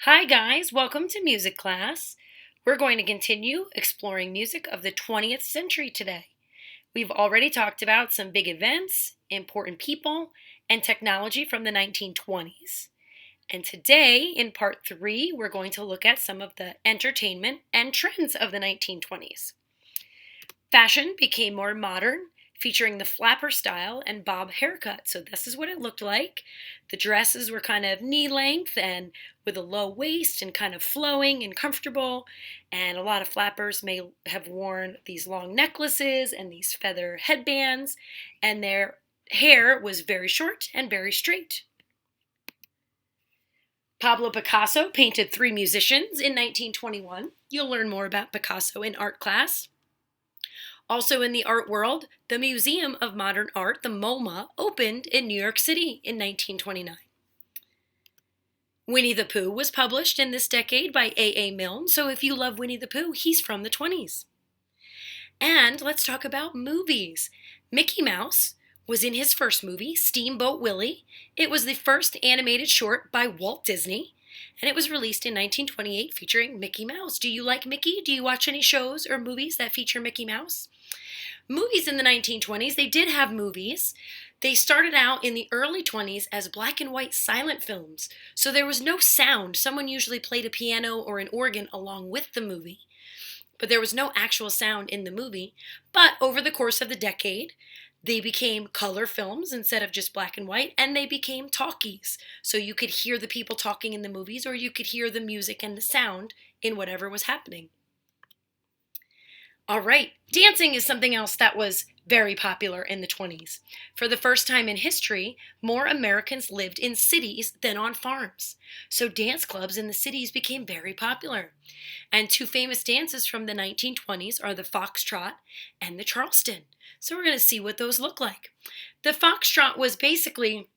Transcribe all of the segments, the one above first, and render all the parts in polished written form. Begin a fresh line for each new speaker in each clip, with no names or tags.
Hi guys, welcome to music class. We're going to continue exploring music of the 20th century today. We've already talked about some big events, important people, and technology from the 1920s. And today, in part 3, we're going to look at some of the entertainment and trends of the 1920s. Fashion became more modern, featuring the flapper style and bob haircut. So this is what it looked like. The dresses were kind of knee length and with a low waist and kind of flowing and comfortable. And a lot of flappers may have worn these long necklaces and these feather headbands, and their hair was very short and very straight. Pablo Picasso painted 3 musicians in 1921. You'll learn more about Picasso in art class. Also in the art world, the Museum of Modern Art, the MoMA, opened in New York City in 1929. Winnie the Pooh was published in this decade by A.A. Milne, so if you love Winnie the Pooh, he's from the 20s. And let's talk about movies. Mickey Mouse was in his first movie, Steamboat Willie. It was the first animated short by Walt Disney, and it was released in 1928 featuring Mickey Mouse. Do you like Mickey? Do you watch any shows or movies that feature Mickey Mouse? Movies in the 1920s, they did have movies. They started out in the early 20s as black and white silent films. So there was no sound. Someone usually played a piano or an organ along with the movie. But there was no actual sound in the movie. But over the course of the decade, they became color films instead of just black and white, and they became talkies. So you could hear the people talking in the movies, or you could hear the music and the sound in whatever was happening. All right, dancing is something else that was very popular in the 20s. For the first time in history, more Americans lived in cities than on farms. So dance clubs in the cities became very popular. And 2 famous dances from the 1920s are the Foxtrot and the Charleston. So we're going to see what those look like. The Foxtrot was basically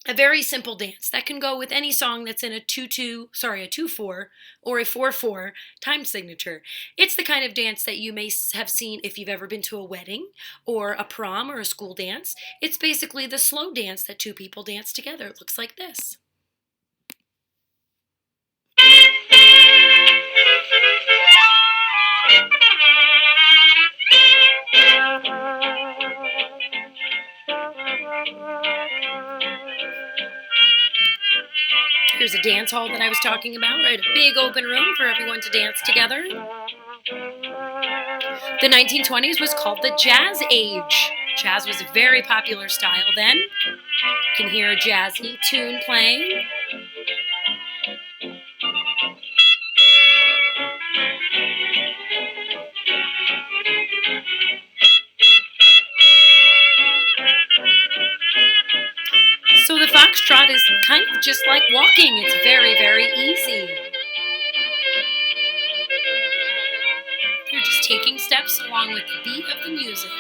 a very simple dance that can go with any song that's in a 2/4 or a 4/4 time signature. It's the kind of dance that you may have seen if you've ever been to a wedding or a prom or a school dance. It's basically the slow dance that 2 people dance together. It looks like this. Here's a dance hall that I was talking about, right? A big open room for everyone to dance together. The 1920s was called the Jazz Age. Jazz was a very popular style then. You can hear a jazzy tune playing. So the foxtrot is kind of just like walking. It's very, very easy. You're just taking steps along with the beat of the music.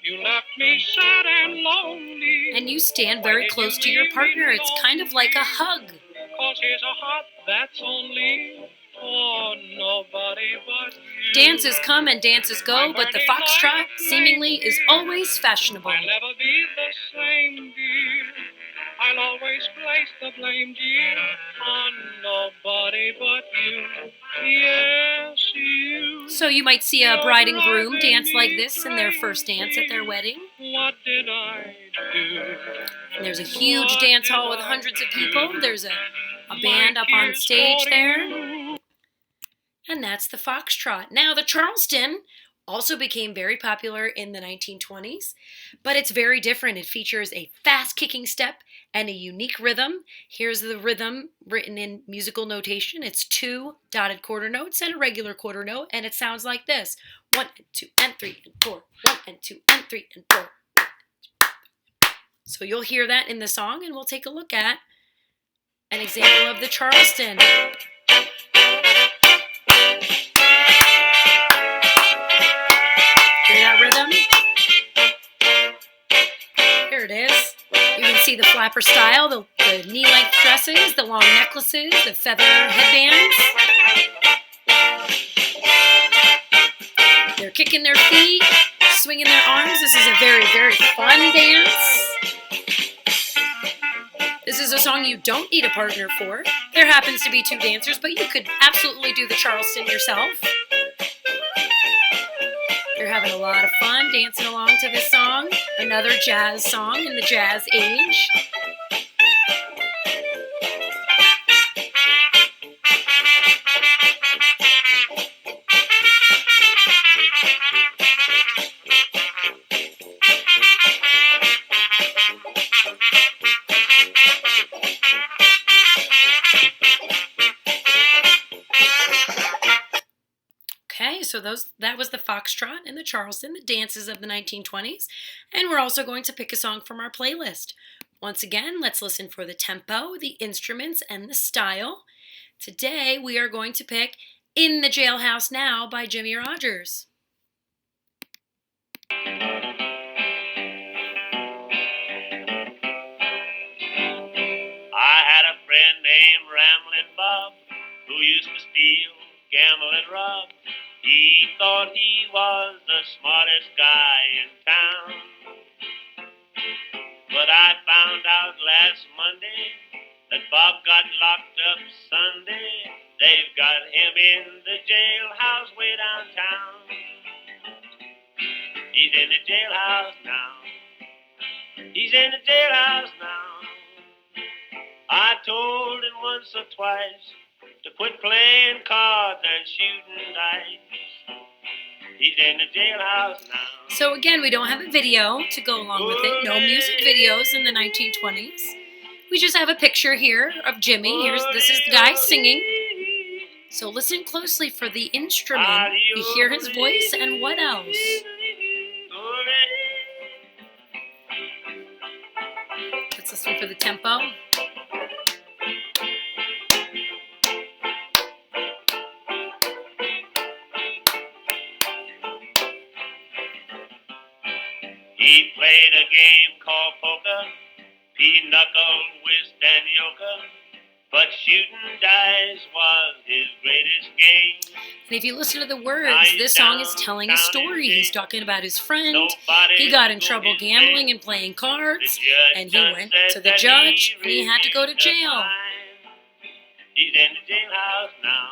You left me sad and lonely.
And you stand very close to your partner. It's kind of like a hug.
'Cause here's a heart that's only for nobody but you.
Dances come and dances go, but the foxtrot seemingly is always fashionable.
I'll never be the same, dear. I'll always place the blame, dear, on nobody but you. Yes, you.
So you might see a bride and groom dance like this in their first dance at their wedding.
What did I do?
And there's a huge dance hall with hundreds of people. There's a band up on stage there. And that's the foxtrot. Now, the Charleston also became very popular in the 1920s, but it's very different. It features a fast kicking step and a unique rhythm. Here's the rhythm written in musical notation. It's 2 dotted quarter notes and a regular quarter note, and it sounds like this. 1 and 2 and 3 and 4. 1 and 2 and 3 and 4. So you'll hear that in the song, and we'll take a look at an example of the Charleston. Hear that rhythm? Here it is. You can see the flapper style, the knee-length dresses, the long necklaces, the feather headbands. They're kicking their feet, swinging their arms. This is a very, very dance. This is a song you don't need a partner for. There happens to be two dancers, but you could absolutely do the Charleston yourself. You're having a lot of fun dancing along to this song. Another jazz song in the jazz age. Okay, so that was the Foxtrot and the Charleston, the dances of the 1920s. And we're also going to pick a song from our playlist. Once again, let's listen for the tempo, the instruments, and the style. Today, we are going to pick In the Jailhouse Now by Jimmie Rodgers.
I had a friend named Ramblin' Bob who used to steal, gamble, and rob. He thought he was the smartest guy in town. But I found out last Monday that Bob got locked up Sunday. They've got him in the jailhouse way downtown. He's in the jailhouse now. He's in the jailhouse now. I told him once or twice to quit playing cards and shooting dice. He's in the jailhouse now.
So again, we don't have a video to go along with it. No music videos in the 1920s. We just have a picture here of Jimmy. This is the guy singing. So listen closely for the instrument. You hear his voice, and what else? Let's listen for the tempo.
He played a game called poker, pinochle, whist, and euchre, but shooting dice was his greatest game.
And if you listen to the words, this song is telling a story. He's talking about his friend. He got in trouble gambling and playing cards, and he went to the judge, and he had to go to jail.
He's in the jailhouse now.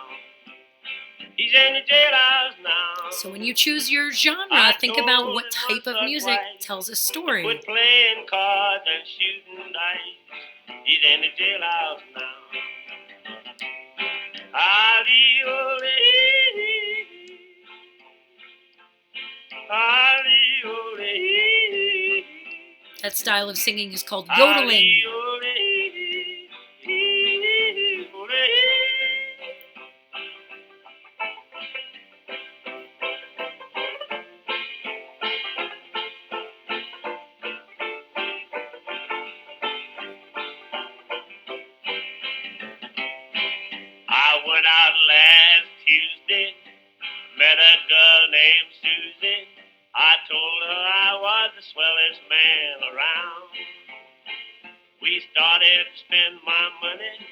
He's in the jailhouse now.
So when you choose your genre, think about what type of music tells a story.
Quit playing cards and shooting dice. He's in the jailhouse now.
That style of singing is called yodeling.
I went out last Tuesday, met a girl named Susie. I told her I was the swellest man around. We started to spend my money,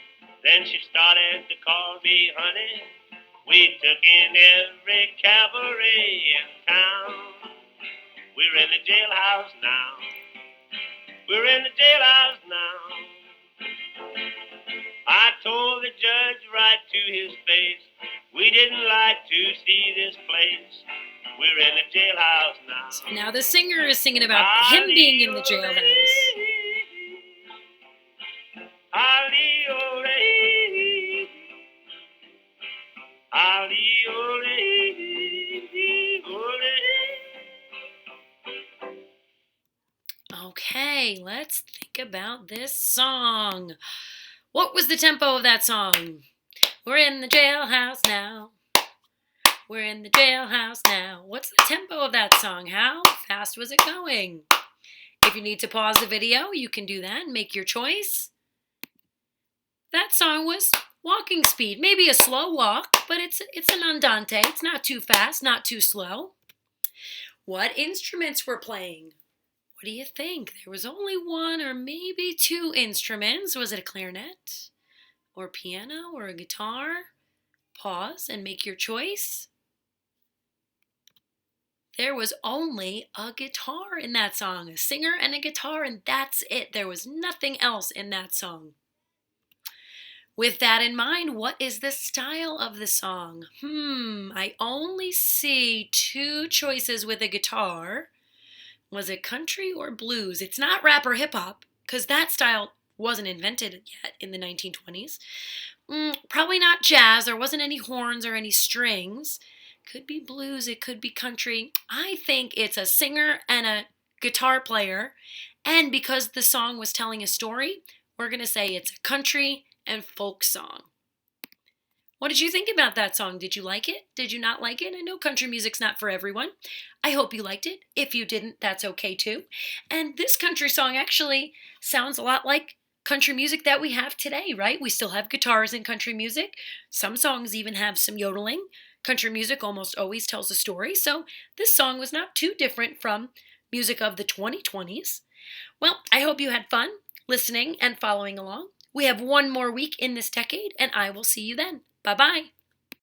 then she started to call me honey. We took in every cabaret in town. We're in the jailhouse now. We're in the jailhouse now. I told the judge right to his face, we didn't like to see this place. We're in the jailhouse now.
So now the singer is singing about him being in the jailhouse. Okay, let's think about this song. What was the tempo of that song? We're in the jailhouse now. We're in the jailhouse now. What's the tempo of that song? How fast was it going? If you need to pause the video, you can do that and make your choice. That song was walking speed. Maybe a slow walk, but it's an andante. It's not too fast, not too slow. What instruments were playing? What do you think? There was only one or maybe two instruments. Was it a clarinet or piano or a guitar? Pause and make your choice. There was only a guitar in that song, a singer and a guitar, and that's it. There was nothing else in that song. With that in mind, what is the style of the song? I only see two choices with a guitar. Was it country or blues? It's not rap or hip hop, because that style wasn't invented yet in the 1920s. Probably not jazz. There wasn't any horns or any strings. Could be blues, it could be country. I think it's a singer and a guitar player. And because the song was telling a story, we're going to say it's a country and folk song. What did you think about that song? Did you like it? Did you not like it? I know country music's not for everyone. I hope you liked it. If you didn't, that's okay too. And this country song actually sounds a lot like country music that we have today, right? We still have guitars in country music. Some songs even have some yodeling. Country music almost always tells a story, so this song was not too different from music of the 2020s. Well, I hope you had fun listening and following along. We have one more week in this decade, and I will see you then. Bye-bye.